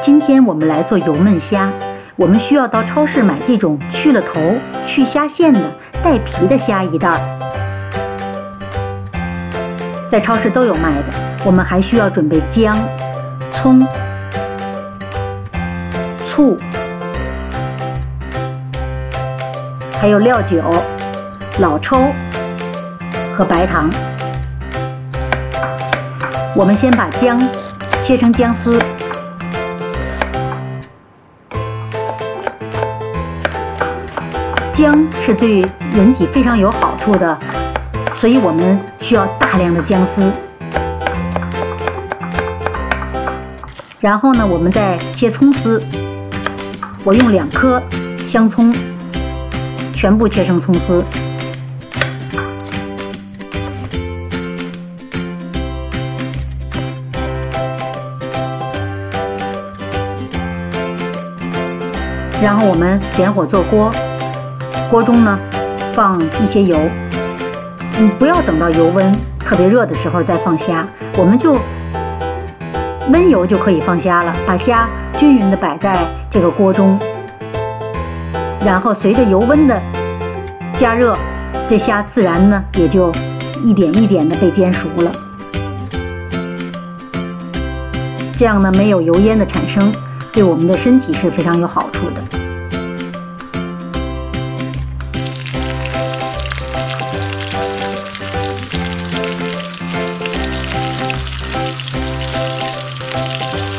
今天我们来做油焖虾，我们需要到超市买这种去了头、去虾线的带皮的虾1袋，在超市都有卖的。我们还需要准备姜、葱、醋，还有料酒、老抽和白糖。我们先把姜切成姜丝，姜是对人体非常有好处的，所以我们需要大量的姜丝。然后呢，我们再切葱丝，我用2颗香葱，全部切成葱丝。然后我们点火做锅，锅中呢放一些油，不要等到油温特别热的时候再放虾，我们就温油就可以放虾了，把虾均匀的摆在这个锅中，然后随着油温的加热，这虾自然呢也就一点一点的被煎熟了。这样呢没有油烟的产生，对我们的身体是非常有好处的。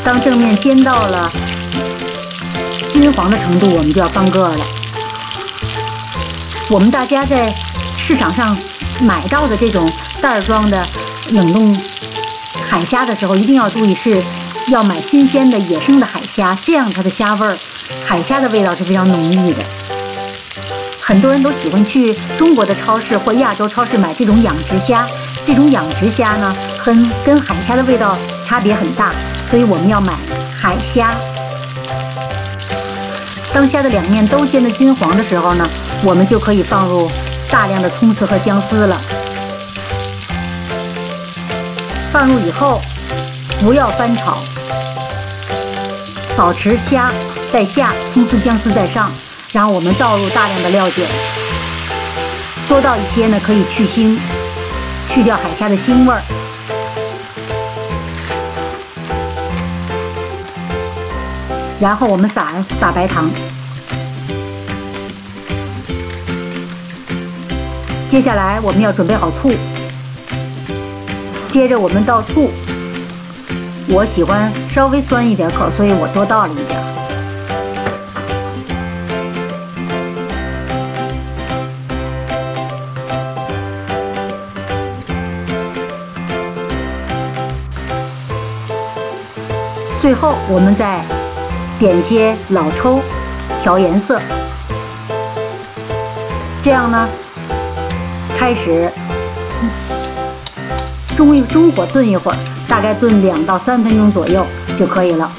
当正面煎到了金黄的程度，我们就要翻个了。我们大家在市场上买到的这种袋装的冷冻海虾的时候，一定要注意是要买新鲜的野生的海虾，这样它的虾味儿，海虾的味道是非常浓郁的。很多人都喜欢去中国的超市或亚洲超市买这种养殖虾，这种养殖虾呢跟海虾的味道差别很大，所以我们要买海虾。当虾的2面都煎得金黄的时候呢，我们就可以放入大量的葱丝和姜丝了。放入以后不要翻炒，保持虾在下，葱丝姜丝在上，然后我们倒入大量的料酒，多倒一些呢可以去腥，去掉海虾的腥味儿。然后我们撒白糖，接下来我们要准备好醋，接着我们倒醋，我喜欢稍微酸一点口，所以我多倒了一点。最后我们再点些老抽调颜色，这样呢开始中火炖一会儿，大概炖2到3分钟左右就可以了。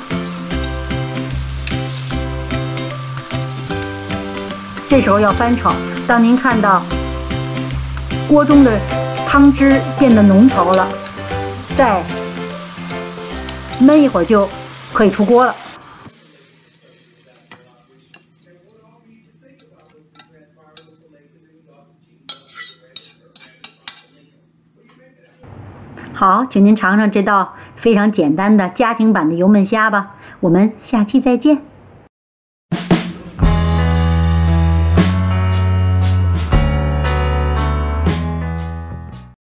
这时候要翻炒，当您看到锅中的汤汁变得浓稠了，再焖一会儿就可以出锅了。好，请您尝尝这道非常简单的家庭版的油焖虾吧。我们下期再见。